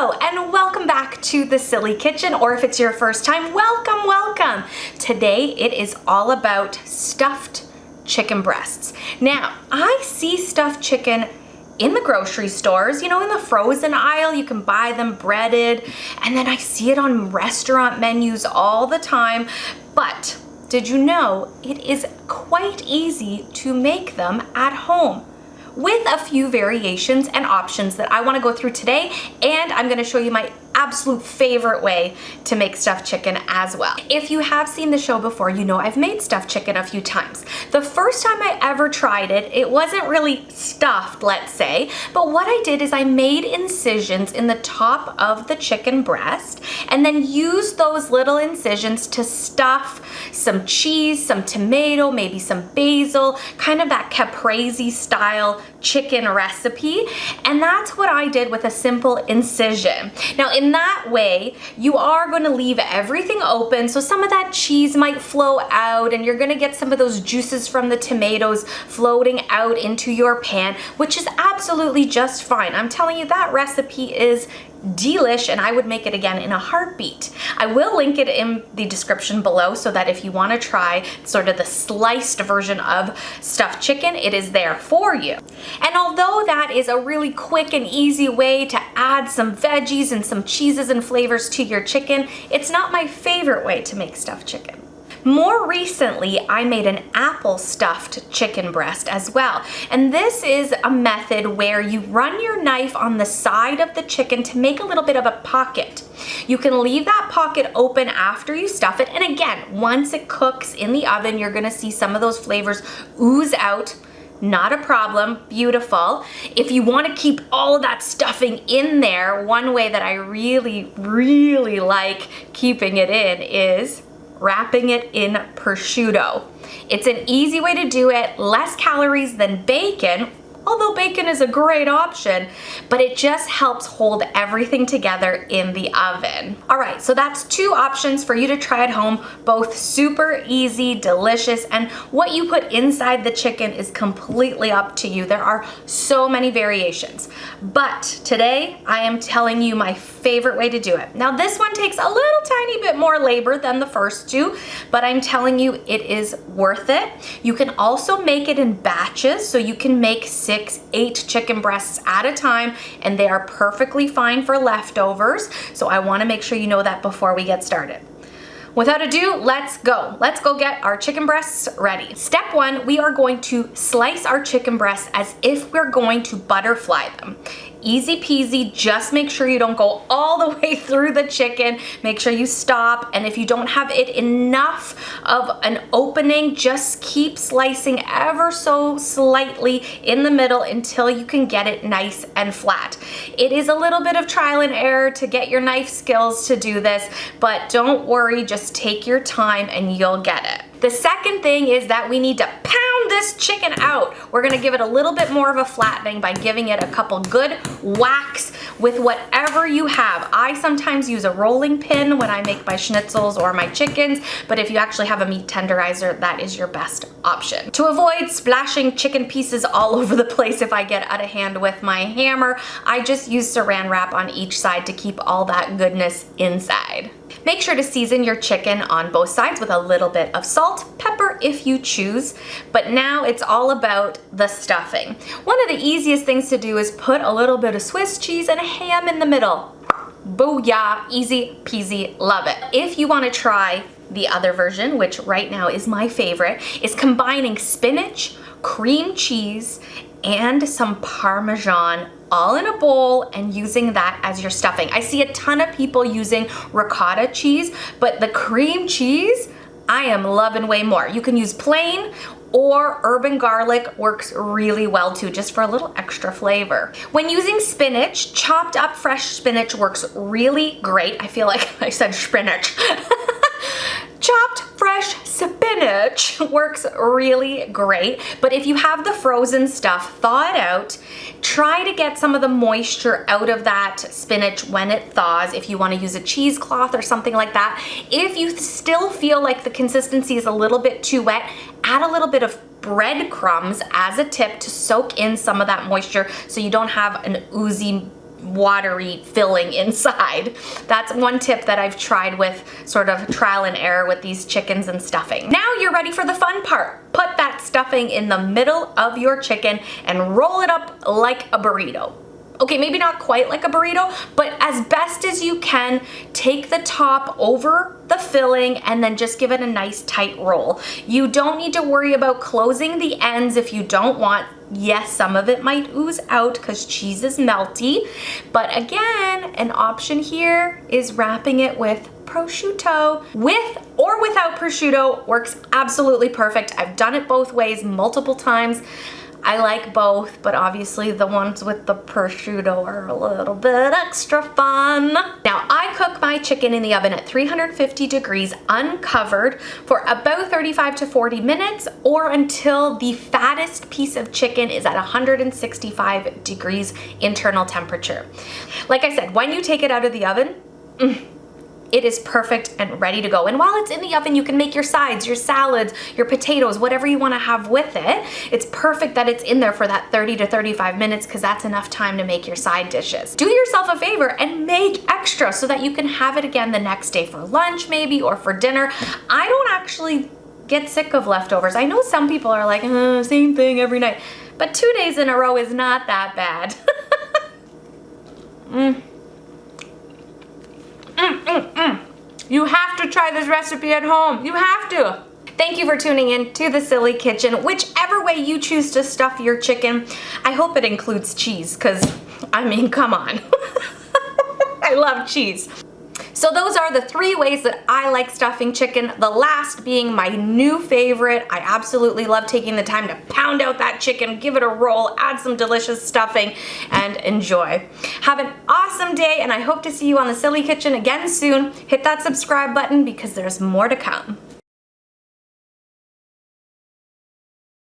Hello and welcome back to the Silly Kitchen, or if it's your first time, welcome, welcome. Today it is all about stuffed chicken breasts. Now, I see stuffed chicken in the grocery stores, in the frozen aisle. You can buy them breaded, and then I see it on restaurant menus all the time. But did you know it is quite easy to make them at home, with a few variations and options that I want to go through today, and I'm going to show you my absolute favorite way to make stuffed chicken as well. If you have seen the show before, you know I've made stuffed chicken a few times. The first time I ever tried it, it wasn't really stuffed, let's say, but what I did is I made incisions in the top of the chicken breast and then used those little incisions to stuff some cheese, some tomato, maybe some basil, kind of that caprese style chicken recipe. And that's what I did with a simple incision. Now, in that way, you are going to leave everything open, so some of that cheese might flow out and you're going to get some of those juices from the tomatoes floating out into your pan, which is absolutely just fine. I'm telling you, that recipe is delish, and I would make it again in a heartbeat. I will link it in the description below so that if you want to try sort of the sliced version of stuffed chicken, it is there for you. And although that is a really quick and easy way to add some veggies and some cheeses and flavors to your chicken, it's not my favorite way to make stuffed chicken. More recently, I made an apple stuffed chicken breast as well. And this is a method where you run your knife on the side of the chicken to make a little bit of a pocket. You can leave that pocket open after you stuff it. And again, once it cooks in the oven, you're gonna see some of those flavors ooze out. Not a problem, beautiful. If you want to keep all of that stuffing in there, one way that I really, really like keeping it in is wrapping it in prosciutto. It's an easy way to do it, less calories than bacon, although bacon is a great option, but it just helps hold everything together in the oven. All right, so that's two options for you to try at home, both super easy, delicious, and what you put inside the chicken is completely up to you. There are so many variations, but today I am telling you my favorite way to do it. Now, this one takes a little tiny bit more labor than the first two, but I'm telling you it is worth it. You can also make it in batches, so you can make 6, 8 chicken breasts at a time, and they are perfectly fine for leftovers. So I want to make sure you know that before we get started. Without ado, let's go. Let's go get our chicken breasts ready. Step 1, we are going to slice our chicken breasts as if we're going to butterfly them. Easy peasy, just make sure you don't go all the way through the chicken. Make sure you stop, and if you don't have it enough of an opening, just keep slicing ever so slightly in the middle until you can get it nice and flat. It is a little bit of trial and error to get your knife skills to do this, but don't worry, just take your time and you'll get it. The second thing is that we need to pound this chicken out. We're gonna give it a little bit more of a flattening by giving it a couple good whacks with whatever you have. I sometimes use a rolling pin when I make my schnitzels or my chickens, but if you actually have a meat tenderizer, that is your best option. To avoid splashing chicken pieces all over the place if I get out of hand with my hammer, I just use saran wrap on each side to keep all that goodness inside. Make sure to season your chicken on both sides with a little bit of salt, pepper if you choose, but now it's all about the stuffing. One of the easiest things to do is put a little bit of Swiss cheese and ham in the middle. Booyah, easy peasy, love it. If you want to try the other version, which right now is my favorite, is combining spinach, cream cheese, and some Parmesan all in a bowl and using that as your stuffing. I see a ton of people using ricotta cheese, but the cream cheese, I am loving way more. You can use plain, or urban garlic works really well too, just for a little extra flavor. When using spinach, chopped up fresh spinach works really great. I feel like I said spinach. Chopped fresh spinach works really great, but if you have the frozen stuff, thaw it out. Try to get some of the moisture out of that spinach when it thaws, if you want to use a cheesecloth or something like that. If you still feel like the consistency is a little bit too wet, add a little bit of breadcrumbs as a tip to soak in some of that moisture so you don't have an oozy watery filling inside. That's one tip that I've tried with sort of trial and error with these chickens and stuffing. Now you're ready for the fun part. Put that stuffing in the middle of your chicken and roll it up like a burrito. Okay, maybe not quite like a burrito, but as best as you can, take the top over the filling and then just give it a nice tight roll. You don't need to worry about closing the ends if you don't want. Yes, some of it might ooze out because cheese is melty, but again, an option here is wrapping it with prosciutto. With or without prosciutto works absolutely perfect. I've done it both ways multiple times. I like both, but obviously the ones with the prosciutto are a little bit extra fun. Now, I cook my chicken in the oven at 350 degrees uncovered for about 35 to 40 minutes or until the fattest piece of chicken is at 165 degrees internal temperature. Like I said, when you take it out of the oven, it is perfect and ready to go. And while it's in the oven, you can make your sides, your salads, your potatoes, whatever you want to have with it. It's perfect that it's in there for that 30 to 35 minutes because that's enough time to make your side dishes. Do yourself a favor and make extra so that you can have it again the next day for lunch maybe or for dinner. I don't actually get sick of leftovers. I know some people are like, same thing every night, but 2 days in a row is not that bad. You have to try this recipe at home. You have to. Thank you for tuning in to The Silly Kitchen. Whichever way you choose to stuff your chicken, I hope it includes cheese, because, I mean, come on. I love cheese. So those are the 3 ways that I like stuffing chicken, the last being my new favorite. I absolutely love taking the time to pound out that chicken, give it a roll, add some delicious stuffing, and enjoy. Have an awesome day, and I hope to see you on The Silly Kitchen again soon. Hit that subscribe button because there's more to come.